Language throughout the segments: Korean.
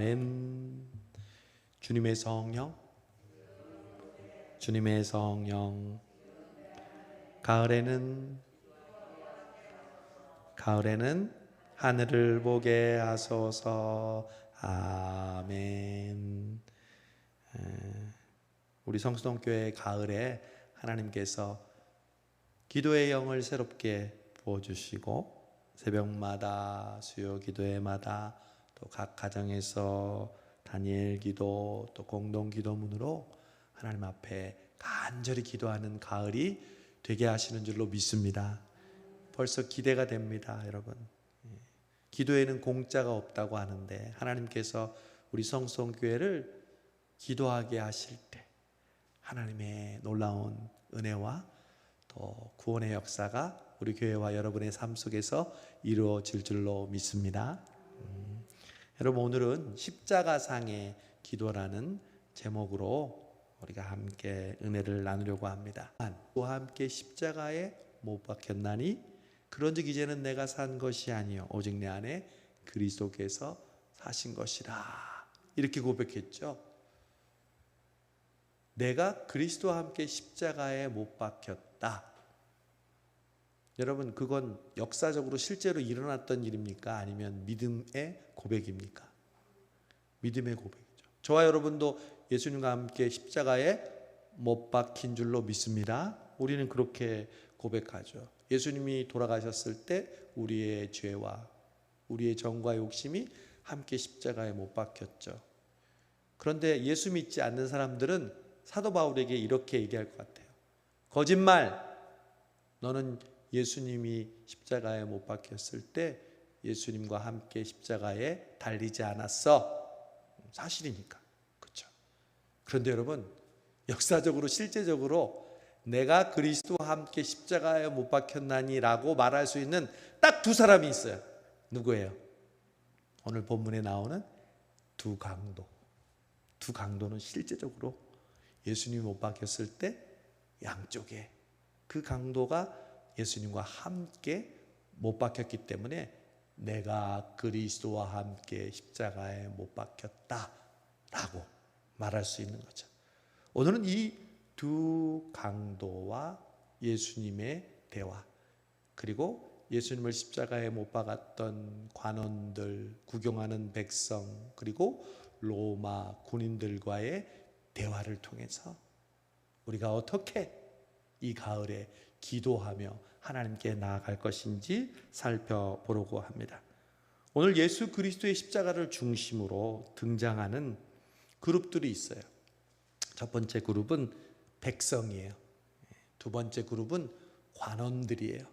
아멘. 주님의 성령, 주님의 성령. 가을에는 하늘을 보게 하소서. 아멘. 우리 성수동교회 가을에 하나님께서 기도의 영을 새롭게 부어주시고 새벽마다 수요 기도회마다 또 각 가정에서 다니엘 기도 또 공동 기도문으로 하나님 앞에 간절히 기도하는 가을이 되게 하시는 줄로 믿습니다. 벌써 기대가 됩니다, 여러분. 기도에는 공짜가 없다고 하는데 하나님께서 우리 성수동교회를 기도하게 하실 때 하나님의 놀라운 은혜와 또 구원의 역사가 우리 교회와 여러분의 삶 속에서 이루어질 줄로 믿습니다. 여러분, 오늘은 십자가상의 기도라는 제목으로 우리가 함께 은혜를 나누려고 합니다. 그와 함께 십자가에 못 박혔나니 그런즉 이제는 내가 산 것이 아니요 오직 내 안에 그리스도께서 사신 것이라, 이렇게 고백했죠. 내가 그리스도와 함께 십자가에 못 박혔다. 여러분, 그건 역사적으로 실제로 일어났던 일입니까? 아니면 믿음의 고백입니까? 믿음의 고백이죠. 저와 여러분도 예수님과 함께 십자가에 못 박힌 줄로 믿습니다. 우리는 그렇게 고백하죠. 예수님이 돌아가셨을 때 우리의 죄와 우리의 정과 욕심이 함께 십자가에 못 박혔죠. 그런데 예수 믿지 않는 사람들은 사도 바울에게 이렇게 얘기할 것 같아요. 거짓말! 너는 예수님이 십자가에 못 박혔을 때 예수님과 함께 십자가에 달리지 않았어. 사실이니까. 그렇죠? 그런데 여러분, 역사적으로 실제적으로 내가 그리스도와 함께 십자가에 못 박혔나니 라고 말할 수 있는 딱 두 사람이 있어요. 누구예요? 오늘 본문에 나오는 두 강도. 두 강도는 실제적으로 예수님이 못 박혔을 때 양쪽에 그 강도가 예수님과 함께 못 박혔기 때문에 내가 그리스도와 함께 십자가에 못 박혔다 라고 말할 수 있는 거죠. 오늘은 이 두 강도와 예수님의 대화, 그리고 예수님을 십자가에 못 박았던 관원들, 구경하는 백성, 그리고 로마 군인들과의 대화를 통해서 우리가 어떻게 이 가을에 기도하며 하나님께 나아갈 것인지 살펴보려고 합니다. 오늘 예수 그리스도의 십자가를 중심으로 등장하는 그룹들이 있어요. 첫 번째 그룹은 백성이에요. 두 번째 그룹은 관원들이에요.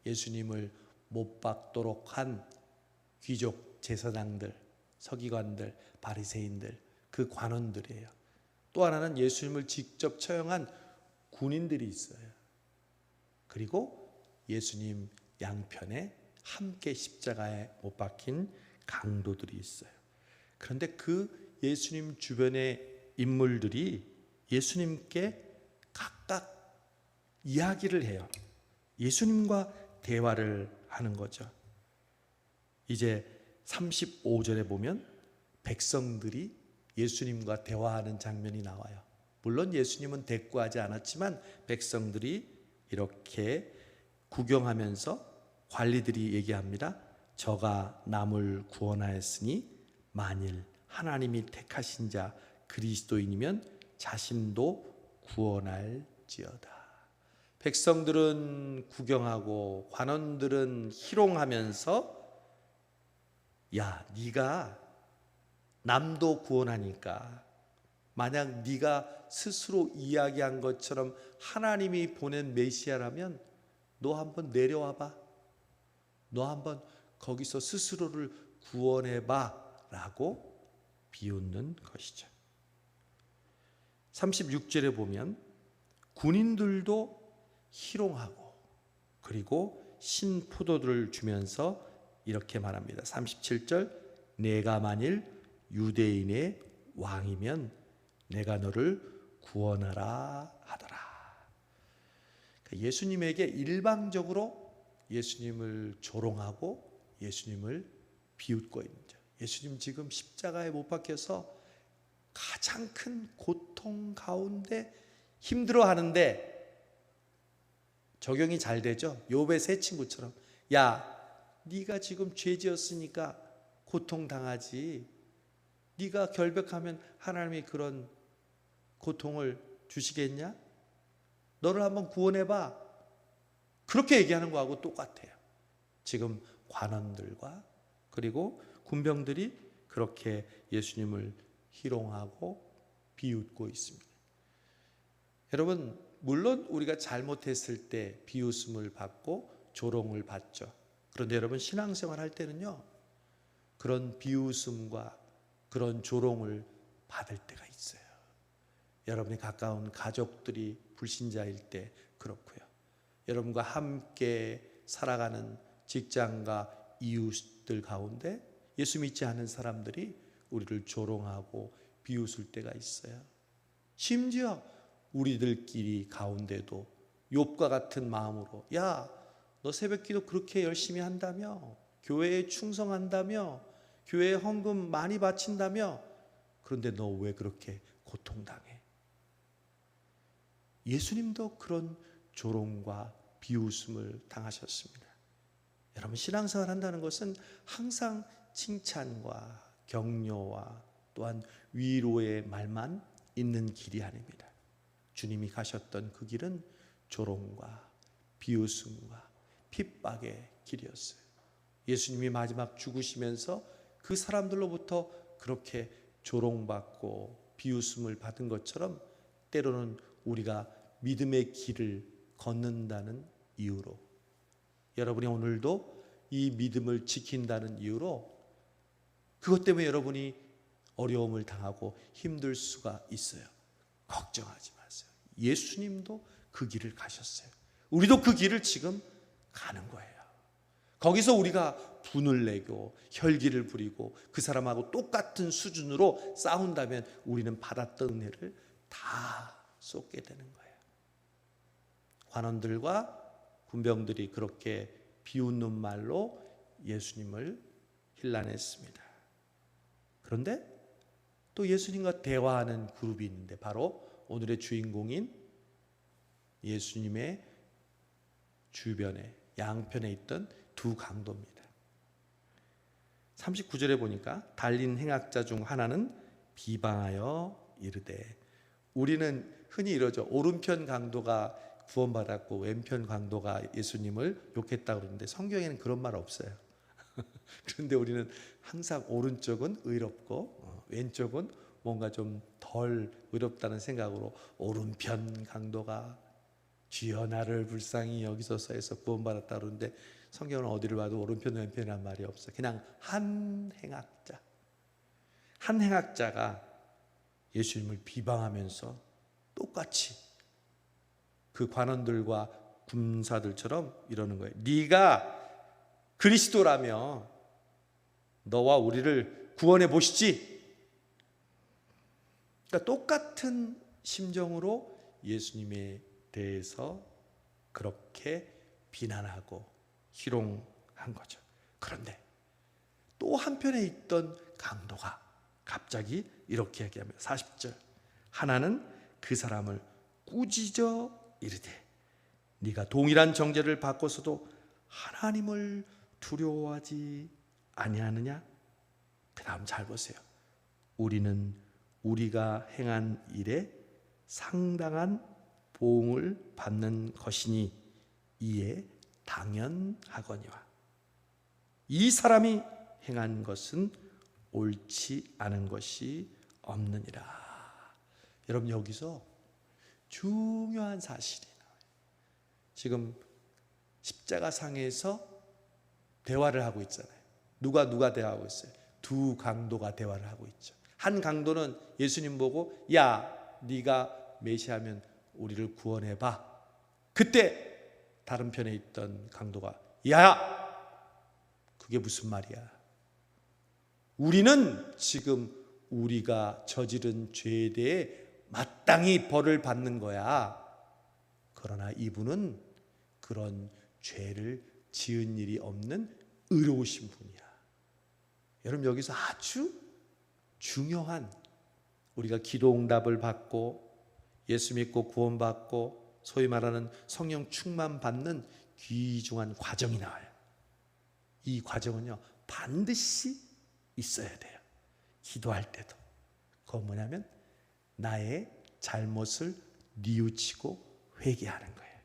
예수님을 못 박도록 한 귀족 제사장들, 서기관들, 바리새인들, 그 관원들이에요. 또 하나는 예수님을 직접 처형한 군인들이 있어요. 그리고 예수님 양편에 함께 십자가에 못 박힌 강도들이 있어요. 그런데 그 예수님 주변의 인물들이 예수님께 각각 이야기를 해요. 예수님과 대화를 하는 거죠. 이제 35절에 보면 백성들이 예수님과 대화하는 장면이 나와요. 물론 예수님은 대꾸하지 않았지만 백성들이 이렇게 구경하면서 관리들이 얘기합니다. 저가 남을 구원하였으니 만일 하나님이 택하신 자 그리스도인이면 자신도 구원할지어다. 백성들은 구경하고 관원들은 희롱하면서 야, 네가 남도 구원하니까 만약 네가 스스로 이야기한 것처럼 하나님이 보낸 메시아라면 너 한번 내려와봐. 너 한번 거기서 스스로를 구원해봐 라고 비웃는 것이죠. 36절에 보면 군인들도 희롱하고 그리고 신포도들을 주면서 이렇게 말합니다. 37절, 내가 만일 유대인의 왕이면 내가 너를 구원하라 하더라. 예수님에게 일방적으로 예수님을 조롱하고 예수님을 비웃고 있는 거죠. 예수님 지금 십자가에 못 박혀서 가장 큰 고통 가운데 힘들어 하는데 적용이 잘 되죠. 욥의 세 친구처럼, 야, 네가 지금 죄 지었으니까 고통 당하지, 네가 결백하면 하나님이 그런 고통을 주시겠냐? 너를 한번 구원해봐. 그렇게 얘기하는 거하고 똑같아요. 지금 관원들과 그리고 군병들이 그렇게 예수님을 희롱하고 비웃고 있습니다. 여러분, 물론 우리가 잘못했을 때 비웃음을 받고 조롱을 받죠. 그런데 여러분, 신앙생활 할 때는요, 그런 비웃음과 그런 조롱을 받을 때가 있어요. 여러분이 가까운 가족들이 불신자일 때 그렇고요. 여러분과 함께 살아가는 직장과 이웃들 가운데 예수 믿지 않은 사람들이 우리를 조롱하고 비웃을 때가 있어요. 심지어 우리들끼리 가운데도 욥과 같은 마음으로, 야, 너 새벽기도 그렇게 열심히 한다며, 교회에 충성한다며, 교회에 헌금 많이 바친다며, 그런데 너 왜 그렇게 고통당해? 예수님도 그런 조롱과 비웃음을 당하셨습니다. 여러분, 신앙생활 한다는 것은 항상 칭찬과 격려와 또한 위로의 말만 있는 길이 아닙니다. 주님이 가셨던 그 길은 조롱과 비웃음과 핍박의 길이었어요. 예수님이 마지막 죽으시면서 그 사람들로부터 그렇게 조롱받고 비웃음을 받은 것처럼 때로는 우리가 믿음의 길을 걷는다는 이유로, 여러분이 오늘도 이 믿음을 지킨다는 이유로 그것 때문에 여러분이 어려움을 당하고 힘들 수가 있어요. 걱정하지 마세요. 예수님도 그 길을 가셨어요. 우리도 그 길을 지금 가는 거예요. 거기서 우리가 분을 내고 혈기를 부리고 그 사람하고 똑같은 수준으로 싸운다면 우리는 받았던 은혜를 다 쏟게 되는 거예요. 관원들과 군병들이 그렇게 비웃는 말로 예수님을 힐난했습니다. 그런데 또 예수님과 대화하는 그룹이 있는데 바로 오늘의 주인공인 예수님의 주변에 양편에 있던 두 강도입니다. 39절에 보니까 달린 행악자 중 하나는 비방하여 이르되, 우리는 흔히 이러죠. 오른편 강도가 구원받았고 왼편 강도가 예수님을 욕했다고 그러는데 성경에는 그런 말 없어요. 그런데 우리는 항상 오른쪽은 의롭고 왼쪽은 뭔가 좀 덜 의롭다는 생각으로 오른편 강도가 주여 나를 불쌍히 여기소서 해서 구원받았다 그러는데 성경은 어디를 봐도 오른편 왼편이란 말이 없어요. 그냥 한 행악자, 한 행악자가 예수님을 비방하면서 똑같이 그 관원들과 군사들처럼 이러는 거예요. 네가 그리스도라며 너와 우리를 구원해 보시지. 그러니까 똑같은 심정으로 예수님에 대해서 그렇게 비난하고 희롱한 거죠. 그런데 또 한편에 있던 강도가 갑자기 이렇게 얘기합니다. 40절, 하나는 그 사람을 꾸짖어 이르되, 네가 동일한 정죄를 받고서도 하나님을 두려워하지 아니하느냐? 그 다음 잘 보세요. 우리는 우리가 행한 일에 상당한 보응을 받는 것이니 이에 당연하거니와 이 사람이 행한 것은 옳지 않은 것이 없느니라. 여러분, 여기서 중요한 사실이 나와요. 지금 십자가상에서 대화를 하고 있잖아요. 누가 대화하고 있어요? 두 강도가 대화를 하고 있죠. 한 강도는 예수님 보고, 야, 네가 메시아면 우리를 구원해봐. 그때 다른 편에 있던 강도가, 야, 그게 무슨 말이야? 우리는 지금 우리가 저지른 죄에 대해 마땅히 벌을 받는 거야. 그러나 이분은 그런 죄를 지은 일이 없는 의로우신 분이야. 여러분, 여기서 아주 중요한, 우리가 기도 응답을 받고 예수 믿고 구원받고 소위 말하는 성령 충만 받는 귀중한 과정이 나와요. 이 과정은요, 반드시 있어야 돼요. 기도할 때도. 그건 뭐냐면 나의 잘못을 뉘우치고 회개하는 거예요.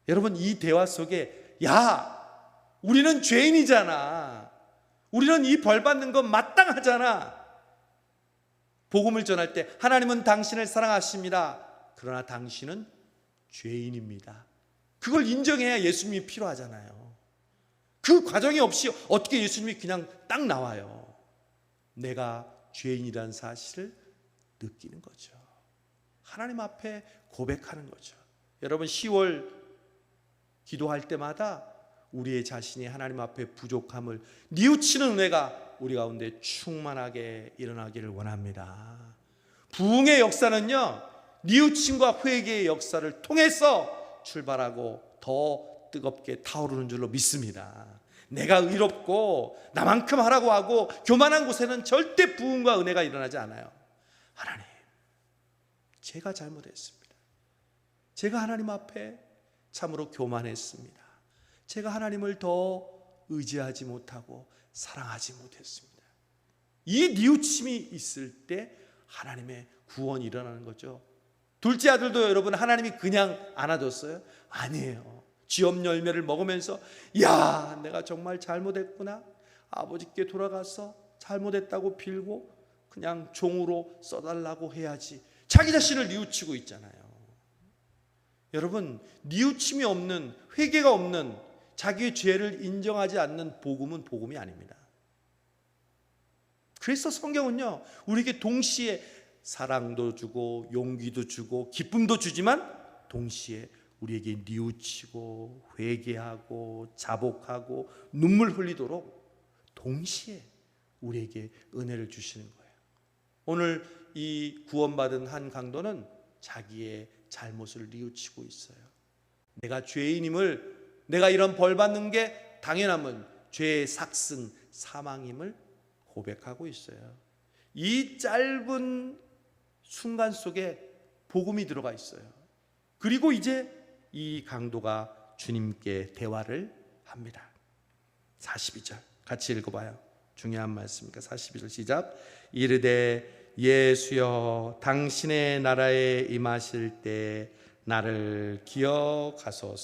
여러분, 이 대화 속에 야, 우리는 죄인이잖아, 우리는 이 벌 받는 건 마땅하잖아, 복음을 전할 때 하나님은 당신을 사랑하십니다, 그러나 당신은 죄인입니다, 그걸 인정해야 예수님이 필요하잖아요. 그 과정이 없이 어떻게 예수님이 그냥 딱 나와요. 내가 죄인이라는 사실을 느끼는 거죠. 하나님 앞에 고백하는 거죠. 여러분, 10월 기도할 때마다 우리의 자신이 하나님 앞에 부족함을 뉘우치는 은혜가 우리 가운데 충만하게 일어나기를 원합니다. 부흥의 역사는요, 뉘우침과 회개의 역사를 통해서 출발하고 더 뜨겁게 타오르는 줄로 믿습니다. 내가 의롭고 나만큼 하라고 하고 교만한 곳에는 절대 부흥과 은혜가 일어나지 않아요. 하나님, 제가 잘못했습니다. 제가 하나님 앞에 참으로 교만했습니다. 제가 하나님을 더 의지하지 못하고 사랑하지 못했습니다. 이 뉘우침이 있을 때 하나님의 구원이 일어나는 거죠. 둘째 아들도 여러분, 하나님이 그냥 안아줬어요? 아니에요. 쥐업 열매를 먹으면서 야, 내가 정말 잘못했구나, 아버지께 돌아가서 잘못했다고 빌고 그냥 종으로 써달라고 해야지, 자기 자신을 뉘우치고 있잖아요. 여러분, 뉘우침이 없는, 회개가 없는, 자기의 죄를 인정하지 않는 복음은 복음이 아닙니다. 그래서 성경은요, 우리에게 동시에 사랑도 주고 용기도 주고 기쁨도 주지만 동시에 우리에게 뉘우치고 회개하고 자복하고 눈물 흘리도록 동시에 우리에게 은혜를 주시는 거예요. 오늘 이 구원받은 한 강도는 자기의 잘못을 뉘우치고 있어요. 내가 죄인임을, 내가 이런 벌 받는 게 당연함은 죄의 삭슨 사망임을 고백하고 있어요. 이 짧은 순간 속에 복음이 들어가 있어요. 그리고 이제 이 강도가 주님께 대화를 합니다. 42절 같이 읽어봐요. 중요한 말씀이니까. 42절 시작. 이르되 예수여, 당신의 나라에 임하실 때 나를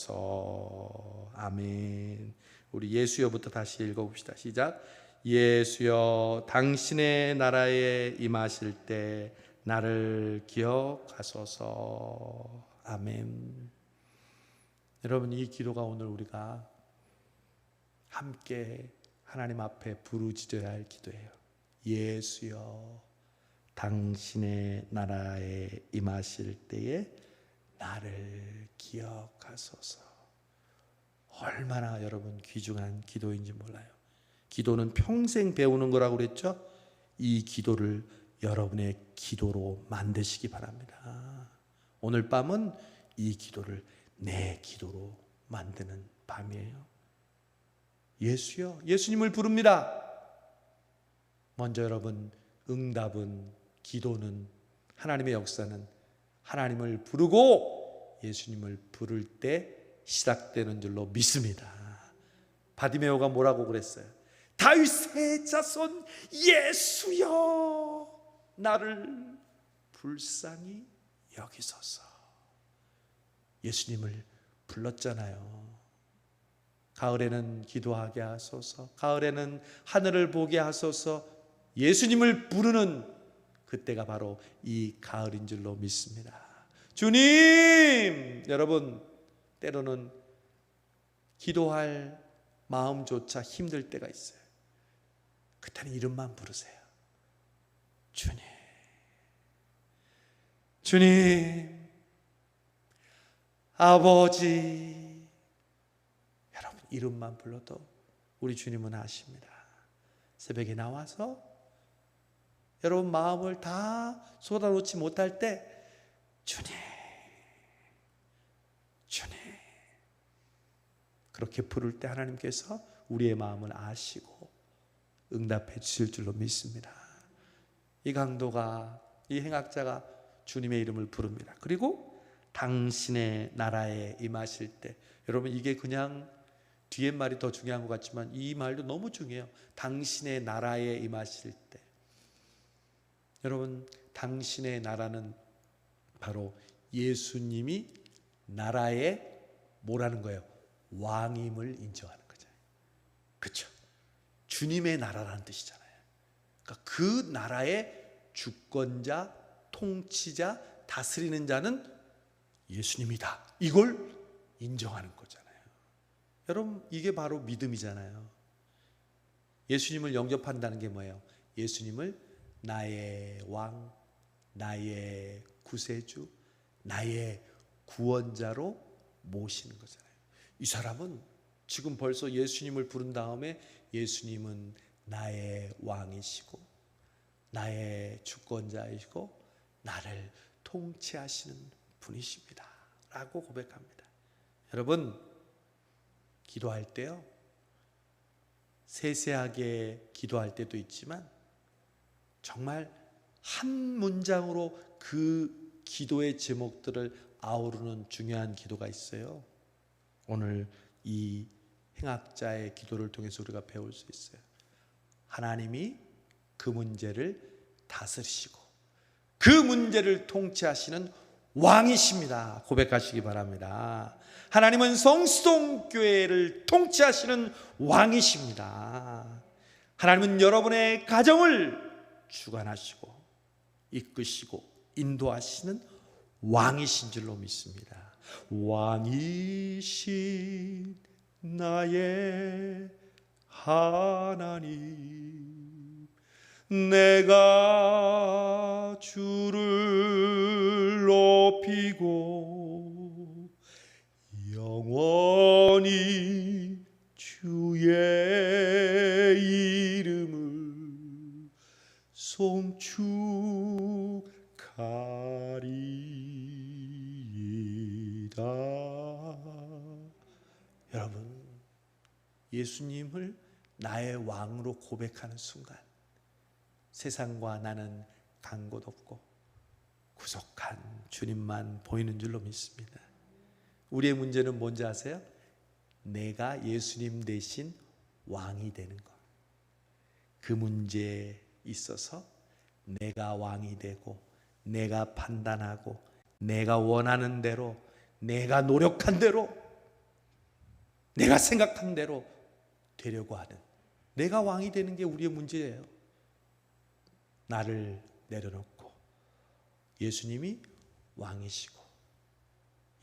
기억하소서. 아멘. 우리 예수여부터 다시 읽어봅시다. 시작. 예수여, 당신의 나라에 임하실 때 나를 기억하소서. 아멘. 여러분, 이 기도가 오늘 우리가 함께 하나님 앞에 부르짖어야 할 기도예요. 예수여, 당신의 나라에 임하실 때에 나를 기억하소서. 얼마나 여러분 귀중한 기도인지 몰라요. 기도는 평생 배우는 거라고 그랬죠? 이 기도를 여러분의 기도로 만드시기 바랍니다. 오늘 밤은 이 기도를 내 기도로 만드는 밤이에요. 예수여, 예수님을 부릅니다. 먼저 여러분, 응답은, 기도는, 하나님의 역사는 하나님을 부르고 예수님을 부를 때 시작되는 줄로 믿습니다. 바디메오가 뭐라고 그랬어요? 다윗의 자손 예수여, 나를 불쌍히 여기소서. 예수님을 불렀잖아요. 가을에는 기도하게 하소서, 가을에는 하늘을 보게 하소서. 예수님을 부르는 그때가 바로 이 가을인 줄로 믿습니다. 주님! 여러분, 때로는 기도할 마음조차 힘들 때가 있어요. 그때는 이름만 부르세요. 주님, 주님, 아버지. 여러분, 이름만 불러도 우리 주님은 아십니다. 새벽에 나와서 여러분 마음을 다 쏟아놓지 못할 때 주님, 주님, 그렇게 부를 때 하나님께서 우리의 마음을 아시고 응답해 주실 줄로 믿습니다. 이 강도가, 이 행악자가 주님의 이름을 부릅니다. 그리고 당신의 나라에 임하실 때, 여러분 이게 그냥 뒤에 말이 더 중요한 것 같지만 이 말도 너무 중요해요. 당신의 나라에 임하실 때. 여러분, 당신의 나라는 바로 예수님이 나라의 뭐라는 거예요? 왕임을 인정하는 거죠. 그렇죠? 주님의 나라라는 뜻이잖아요. 그러니까 그 나라의 주권자, 통치자, 다스리는 자는 예수님이다. 이걸 인정하는 거잖아요. 여러분, 이게 바로 믿음이잖아요. 예수님을 영접한다는 게 뭐예요? 예수님을 나의 왕, 나의 구세주, 나의 구원자로 모시는 거잖아요. 이 사람은 지금 벌써 예수님을 부른 다음에 예수님은 나의 왕이시고 나의 주권자이시고 나를 통치하시는 분이십니다 라고 고백합니다. 여러분, 기도할 때요, 세세하게 기도할 때도 있지만 정말 한 문장으로 그 기도의 제목들을 아우르는 중요한 기도가 있어요. 오늘 이 행악자의 기도를 통해서 우리가 배울 수 있어요. 하나님이 그 문제를 다스리시고 그 문제를 통치하시는 왕이십니다. 고백하시기 바랍니다. 하나님은 성수동교회를 통치하시는 왕이십니다. 하나님은 여러분의 가정을 주관하시고 이끄시고 인도하시는 왕이신 줄로 믿습니다. 왕이신 나의 하나님, 내가 주를 높이고 영원히 주의 이름을 송축하리이다. 여러분, 예수님을 나의 왕으로 고백하는 순간 세상과 나는 간 곳 없고 구속한 주님만 보이는 줄로 믿습니다. 우리의 문제는 뭔지 아세요? 내가 예수님 대신 왕이 되는 것. 그 문제에 있어서 내가 왕이 되고 내가 판단하고 내가 원하는 대로, 내가 노력한 대로, 내가 생각한 대로 되려고 하는, 내가 왕이 되는 게 우리의 문제예요. 나를 내려놓고 예수님이 왕이시고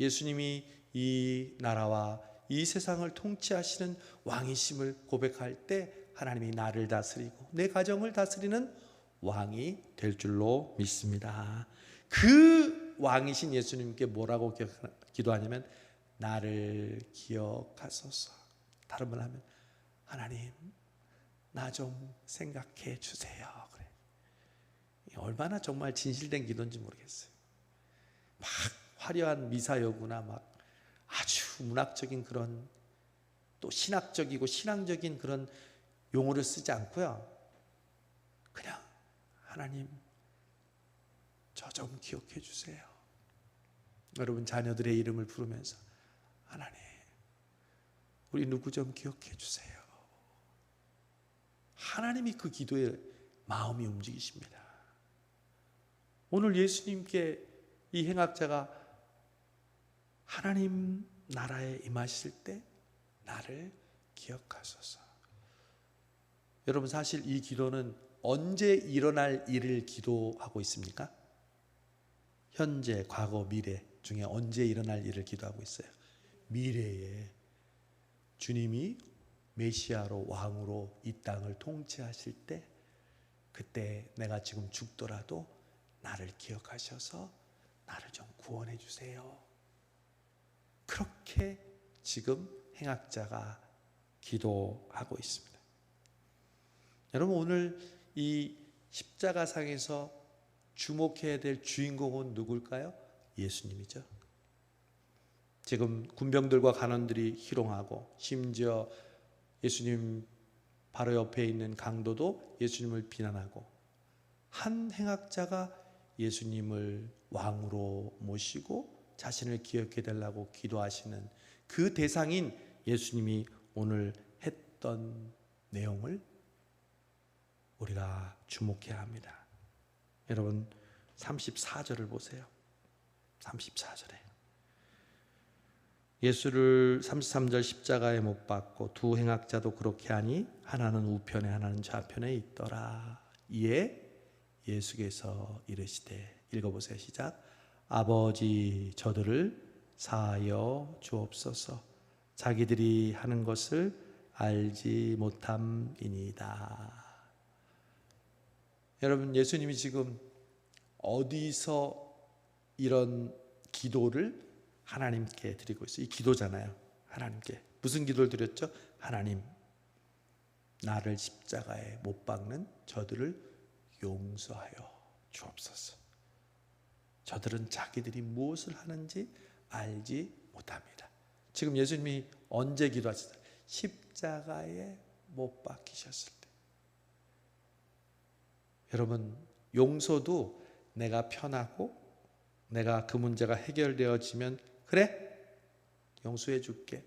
예수님이 이 나라와 이 세상을 통치하시는 왕이심을 고백할 때 하나님이 나를 다스리고 내 가정을 다스리는 왕이 될 줄로 믿습니다. 그 왕이신 예수님께 뭐라고 기도하냐면 나를 기억하소서. 다른 말 하면 하나님, 나 좀 생각해 주세요. 그래. 얼마나 정말 진실된 기도인지 모르겠어요. 막 화려한 미사여구나 막 아주 문학적인 그런 또 신학적이고 신앙적인 그런 용어를 쓰지 않고요, 그냥 하나님, 저 좀 기억해 주세요. 여러분, 자녀들의 이름을 부르면서 하나님, 우리 누구 좀 기억해 주세요. 하나님이 그 기도에 마음이 움직이십니다. 오늘 예수님께 이 행악자가 하나님 나라에 임하실 때 나를 기억하소서. 여러분, 사실 이 기도는 언제 일어날 일을 기도하고 있습니까? 현재, 과거, 미래 중에 언제 일어날 일을 기도하고 있어요? 미래에 주님이 메시아로 왕으로 이 땅을 통치하실 때, 그때 내가 지금 죽더라도 나를 기억하셔서 나를 좀 구원해 주세요. 그렇게 지금 행악자가 기도하고 있습니다. 여러분, 오늘 이 십자가상에서 주목해야 될 주인공은 누굴까요? 예수님이죠. 지금 군병들과 간원들이 희롱하고 심지어 예수님 바로 옆에 있는 강도도 예수님을 비난하고, 한 행악자가 예수님을 왕으로 모시고 자신을 기억해 달라고 기도하시는 그 대상인 예수님이 오늘 했던 내용을 우리가 주목해야 합니다. 여러분 34절을 보세요. 34절에 예수를 33절 십자가에 못 박고 두 행악자도 그렇게 하니 하나는 우편에 하나는 좌편에 있더라. 이에 예수께서 이르시되, 읽어보세요. 시작. 아버지 저들을 사하여 주옵소서. 자기들이 하는 것을 알지 못함이니이다. 여러분, 예수님이 지금 어디서 이런 기도를 하나님께 드리고 있어요? 이 기도잖아요. 하나님께 무슨 기도를 드렸죠? 하나님, 나를 십자가에 못 박는 저들을 용서하여 주옵소서. 저들은 자기들이 무엇을 하는지 알지 못합니다. 지금 예수님이 언제 기도하셨어요? 십자가에 못 박히셨을 때. 여러분, 용서도 내가 편하고 내가 그 문제가 해결되어지면 그래? 용서해 줄게.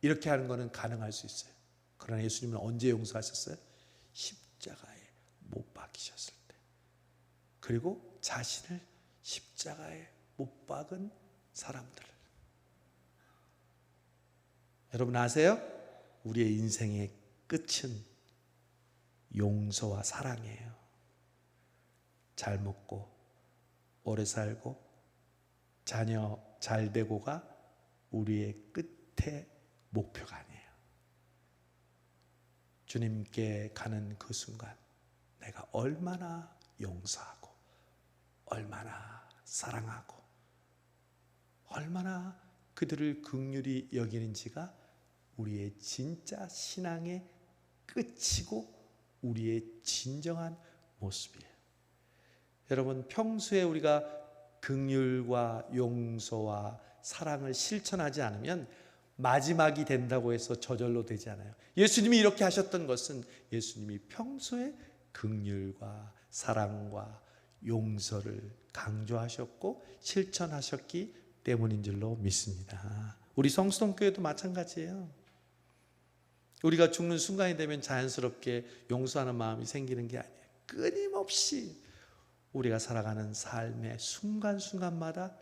이렇게 하는 거는 가능할 수 있어요. 그러나 예수님은 언제 용서하셨어요? 십자가에 못 박히셨을 때. 그리고 자신을 십자가에 못 박은 사람들. 여러분 아세요? 우리의 인생의 끝은 용서와 사랑이에요. 잘 먹고 오래 살고 자녀 잘 되고가 우리의 끝의 목표가 아니에요. 주님께 가는 그 순간 내가 얼마나 용서하고 얼마나 사랑하고 얼마나 그들을 긍휼히 여기는지가 우리의 진짜 신앙의 끝이고 우리의 진정한 모습이에요. 여러분, 평소에 우리가 긍휼과 용서와 사랑을 실천하지 않으면 마지막이 된다고 해서 저절로 되지 않아요. 예수님이 이렇게 하셨던 것은 예수님이 평소에 긍휼과 사랑과 용서를 강조하셨고 실천하셨기 때문인 줄로 믿습니다. 우리 성수동교회도 마찬가지예요. 우리가 죽는 순간이 되면 자연스럽게 용서하는 마음이 생기는 게 아니에요. 끊임없이 우리가 살아가는 삶의 순간순간마다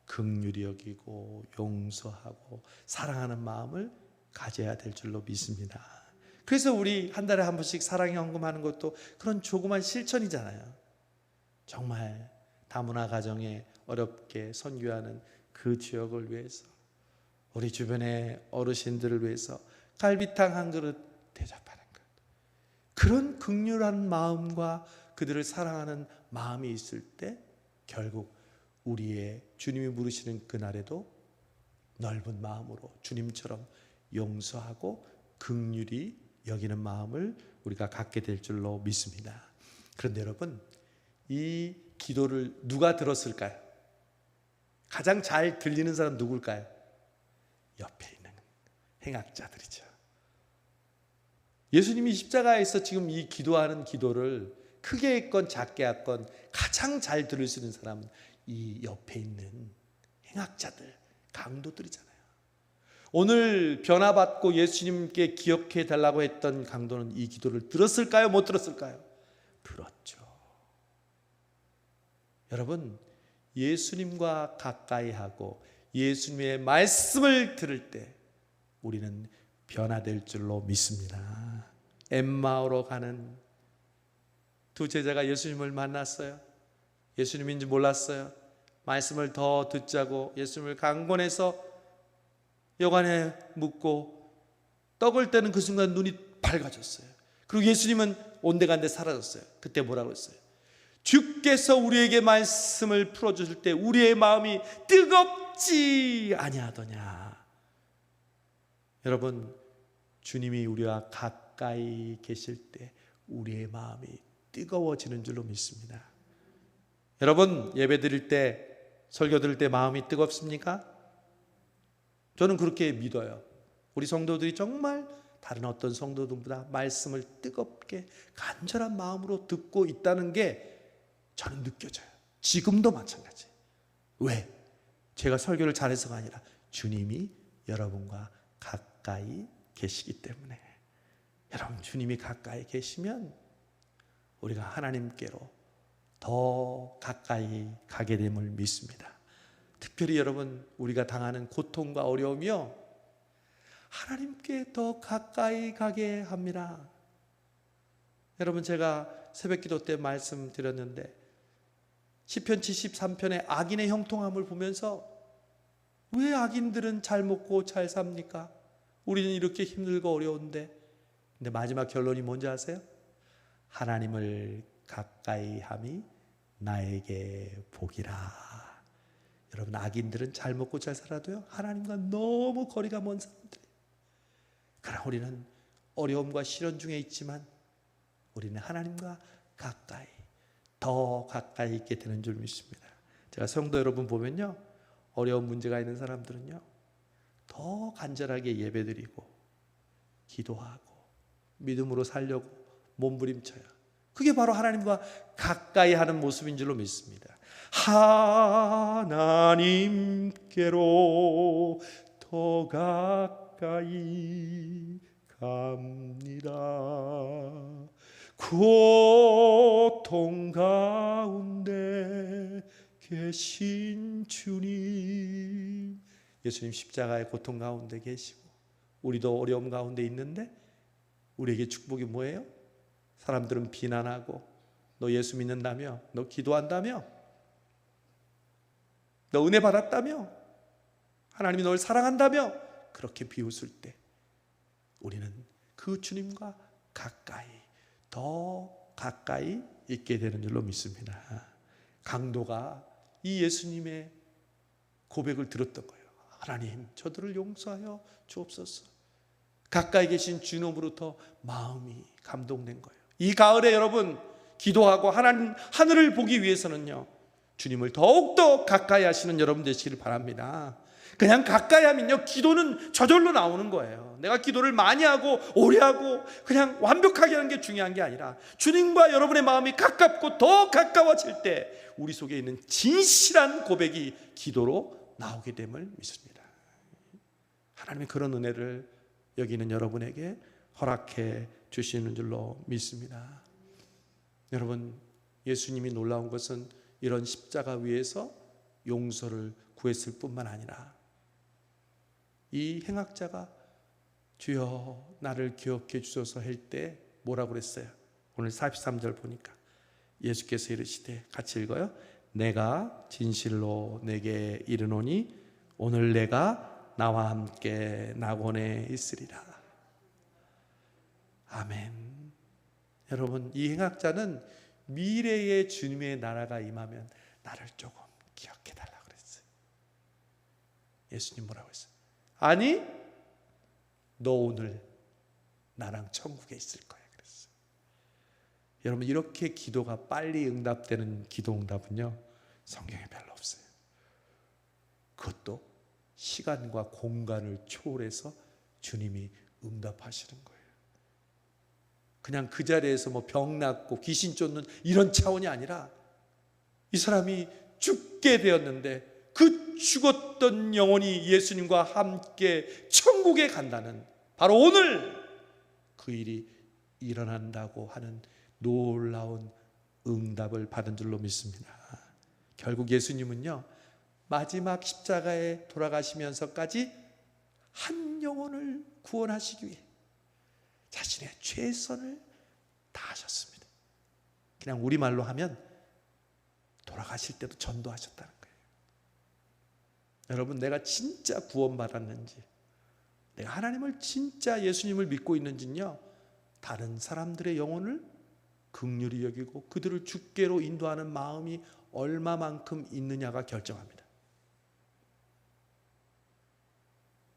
긍휼히 여기고 용서하고 사랑하는 마음을 가져야 될 줄로 믿습니다. 그래서 우리 한 달에 한 번씩 사랑의 헌금하는 것도 그런 조그만 실천이잖아요. 정말 다문화 가정에 어렵게 선교하는 그 지역을 위해서, 우리 주변의 어르신들을 위해서 갈비탕 한 그릇 대접하는 것, 그런 긍휼한 마음과 그들을 사랑하는 마음이 있을 때 결국 우리의 주님이 부르시는 그날에도 넓은 마음으로 주님처럼 용서하고 긍휼히 여기는 마음을 우리가 갖게 될 줄로 믿습니다. 그런데 여러분, 이 기도를 누가 들었을까요? 가장 잘 들리는 사람 누굴까요? 옆에 있는 행악자들이죠. 예수님이 십자가에서 지금 이 기도하는 기도를 크게 했건 작게 했건 가장 잘 들을 수 있는 사람은 이 옆에 있는 행악자들, 강도들이잖아요. 오늘 변화받고 예수님께 기억해 달라고 했던 강도는 이 기도를 들었을까요? 못 들었을까요? 들었죠. 여러분, 예수님과 가까이 하고 예수님의 말씀을 들을 때 우리는 변화될 줄로 믿습니다. 엠마오로 가는 두 제자가 예수님을 만났어요. 예수님인지 몰랐어요. 말씀을 더 듣자고 예수님을 강권해서 여관에 묻고 떡을 떼는 그 순간 눈이 밝아졌어요. 그리고 예수님은 온데간데 사라졌어요. 그때 뭐라고 했어요? 주께서 우리에게 말씀을 풀어주실 때 우리의 마음이 뜨겁지 아니하더냐. 여러분, 주님이 우리와 가까이 계실 때 우리의 마음이 뜨거워지는 줄로 믿습니다. 여러분, 예배 드릴 때, 설교 드릴 때 마음이 뜨겁습니까? 저는 그렇게 믿어요. 우리 성도들이 정말 다른 어떤 성도들보다 말씀을 뜨겁게 간절한 마음으로 듣고 있다는 게 저는 느껴져요. 지금도 마찬가지. 왜? 제가 설교를 잘해서가 아니라 주님이 여러분과 가까이 계시기 때문에. 여러분, 주님이 가까이 계시면 우리가 하나님께로 더 가까이 가게 됨을 믿습니다. 특별히 여러분, 우리가 당하는 고통과 어려움이요, 하나님께 더 가까이 가게 합니다. 여러분, 제가 새벽기도 때 말씀드렸는데 시편 73편의 악인의 형통함을 보면서 왜 악인들은 잘 먹고 잘 삽니까? 우리는 이렇게 힘들고 어려운데. 근데 마지막 결론이 뭔지 아세요? 하나님을 가까이 함이 나에게 복이라. 여러분, 악인들은 잘 먹고 잘 살아도요, 하나님과 너무 거리가 먼 사람들이에요. 그러나 우리는 어려움과 시련 중에 있지만 우리는 하나님과 가까이, 더 가까이 있게 되는 줄 믿습니다. 제가 성도 여러분 보면요, 어려운 문제가 있는 사람들은요, 더 간절하게 예배드리고 기도하고 믿음으로 살려고 몸부림쳐요. 그게 바로 하나님과 가까이 하는 모습인 줄로 믿습니다. 하나님께로 더 가까이 갑니다. 고통 가운데 계신 주님. 예수님 십자가의 고통 가운데 계시고 우리도 어려움 가운데 있는데 우리에게 축복이 뭐예요? 사람들은 비난하고, 너 예수 믿는다며? 너 기도한다며? 너 은혜 받았다며? 하나님이 널 사랑한다며? 그렇게 비웃을 때 우리는 그 주님과 가까이, 더 가까이 있게 되는 줄로 믿습니다. 강도가 이 예수님의 고백을 들었던 거예요. 하나님, 저들을 용서하여 주옵소서. 가까이 계신 주님으로부터 마음이 감동된 거예요. 이 가을에 여러분, 기도하고 하늘을 보기 위해서는요, 주님을 더욱더 가까이 하시는 여러분 되시기를 바랍니다. 그냥 가까이 하면요, 기도는 저절로 나오는 거예요. 내가 기도를 많이 하고 오래 하고 그냥 완벽하게 하는 게 중요한 게 아니라 주님과 여러분의 마음이 가깝고 더 가까워질 때 우리 속에 있는 진실한 고백이 기도로 나오게 됨을 믿습니다. 하나님의 그런 은혜를 여기는 여러분에게 허락해 주시는 줄로 믿습니다. 여러분, 예수님이 놀라운 것은 이런 십자가 위에서 용서를 구했을 뿐만 아니라 이 행악자가 주여 나를 기억해 주소서 할 때 뭐라고 그랬어요? 오늘 43절 보니까 예수께서 이르시되, 같이 읽어요. 내가 진실로 내게 이르노니 오늘 내가 나와 함께 낙원에 있으리라. 아멘. 여러분, 이 행악자는 미래의 주님의 나라가 임하면 나를 조금 기억해달라고 그랬어요. 예수님 뭐라고 했어요? 아니, 너 오늘 나랑 천국에 있을 거야 그랬어요. 여러분, 이렇게 기도가 빨리 응답되는 기도 응답은요, 성경에 별로 없어요. 그것도 시간과 공간을 초월해서 주님이 응답하시는 거예요. 그냥 그 자리에서 뭐 병 낫고 귀신 쫓는 이런 차원이 아니라 이 사람이 죽게 되었는데 그 죽었던 영혼이 예수님과 함께 천국에 간다는, 바로 오늘 그 일이 일어난다고 하는 놀라운 응답을 받은 줄로 믿습니다. 결국 예수님은요, 마지막 십자가에 돌아가시면서까지 한 영혼을 구원하시기 위해 자신의 최선을 다하셨습니다. 그냥 우리말로 하면 돌아가실 때도 전도하셨다는 거예요. 여러분, 내가 진짜 구원받았는지, 내가 하나님을 진짜 예수님을 믿고 있는지는요, 다른 사람들의 영혼을 긍휼히 여기고 그들을 주께로 인도하는 마음이 얼마만큼 있느냐가 결정합니다.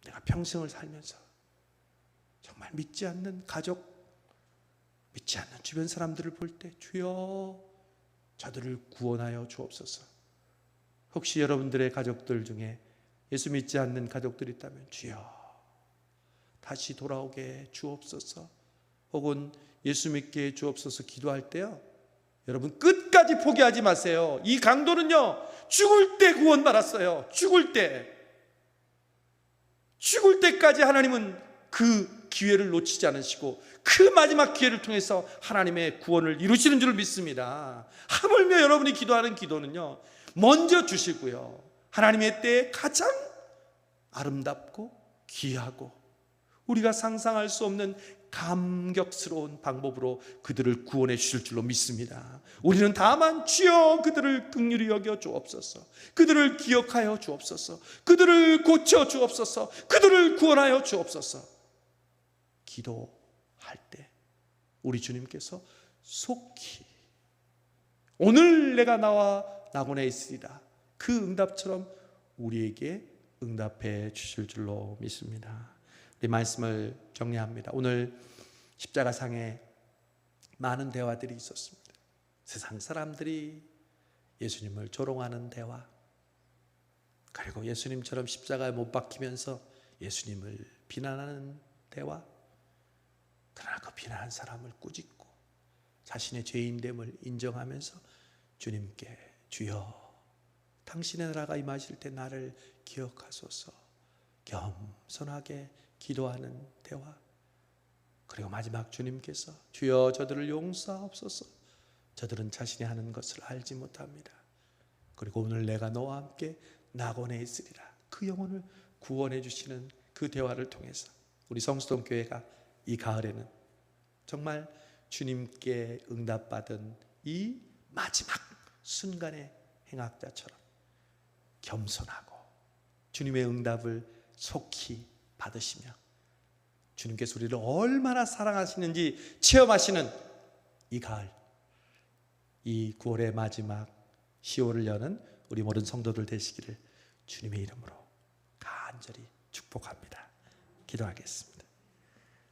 내가 평생을 살면서 정말 믿지 않는 가족, 믿지 않는 주변 사람들을 볼 때 주여 저들을 구원하여 주옵소서. 혹시 여러분들의 가족들 중에 예수 믿지 않는 가족들이 있다면 주여 다시 돌아오게 주옵소서. 혹은 예수 믿게 주옵소서 기도할 때요, 여러분 끝까지 포기하지 마세요. 이 강도는요, 죽을 때 구원받았어요. 죽을 때까지 하나님은 그 기회를 놓치지 않으시고 그 마지막 기회를 통해서 하나님의 구원을 이루시는 줄 믿습니다. 하물며 여러분이 기도하는 기도는요, 먼저 주시고요, 하나님의 때에 가장 아름답고 귀하고 우리가 상상할 수 없는 감격스러운 방법으로 그들을 구원해 주실 줄로 믿습니다. 우리는 다만 주여 그들을 긍휼히 여겨 주옵소서, 그들을 기억하여 주옵소서, 그들을 고쳐 주옵소서, 그들을 구원하여 주옵소서 기도할 때 우리 주님께서 속히 오늘 내가 나와 낙원에 있으리라 그 응답처럼 우리에게 응답해 주실 줄로 믿습니다. 이 말씀을 정리합니다. 오늘 십자가상에 많은 대화들이 있었습니다. 세상 사람들이 예수님을 조롱하는 대화, 그리고 예수님처럼 십자가에 못 박히면서 예수님을 비난하는 대화, 그러나 그 비난한 사람을 꾸짖고 자신의 죄인됨을 인정하면서 주님께 주여 당신의 나라가 임하실 때 나를 기억하소서 겸손하게 기도하는 대화, 그리고 마지막 주님께서 주여 저들을 용서하옵소서 저들은 자신이 하는 것을 알지 못합니다. 그리고 오늘 내가 너와 함께 낙원에 있으리라 그 영혼을 구원해 주시는 그 대화를 통해서 우리 성수동 교회가 이 가을에는 정말 주님께 응답받은 이 마지막 순간의 행악자처럼 겸손하고 주님의 응답을 속히 받으시며 주님께서 우리를 얼마나 사랑하시는지 체험하시는 이 가을, 이 9월의 마지막 10월을 여는 우리 모든 성도들 되시기를 주님의 이름으로 간절히 축복합니다. 기도하겠습니다.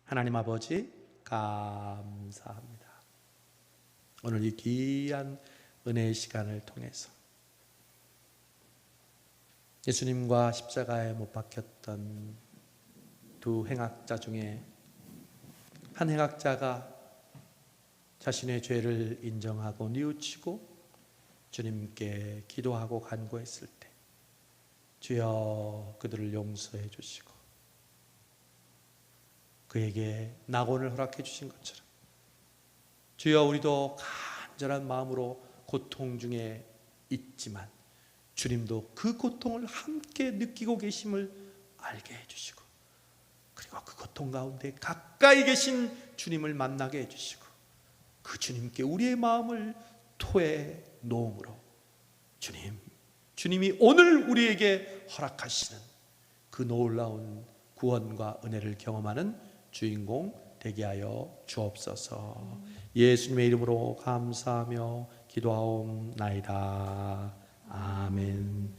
하나님 아버지 감사합니다. 오늘 이 귀한 은혜의 시간을 통해서 예수님과 십자가에 못 박혔던 두 행악자 중에 한 행악자가 자신의 죄를 인정하고 뉘우치고 주님께 기도하고 간구했을 때 주여 그들을 용서해 주시고 그에게 낙원을 허락해 주신 것처럼 주여 우리도 간절한 마음으로 고통 중에 있지만 주님도 그 고통을 함께 느끼고 계심을 알게 해주시고 그리고 그 고통 가운데 가까이 계신 주님을 만나게 해주시고 그 주님께 우리의 마음을 토해 놓음으로 주님이 오늘 우리에게 허락하시는 그 놀라운 구원과 은혜를 경험하는 주인공 되게 하여 주옵소서. 예수님의 이름으로 감사하며 기도하옵나이다. 아멘.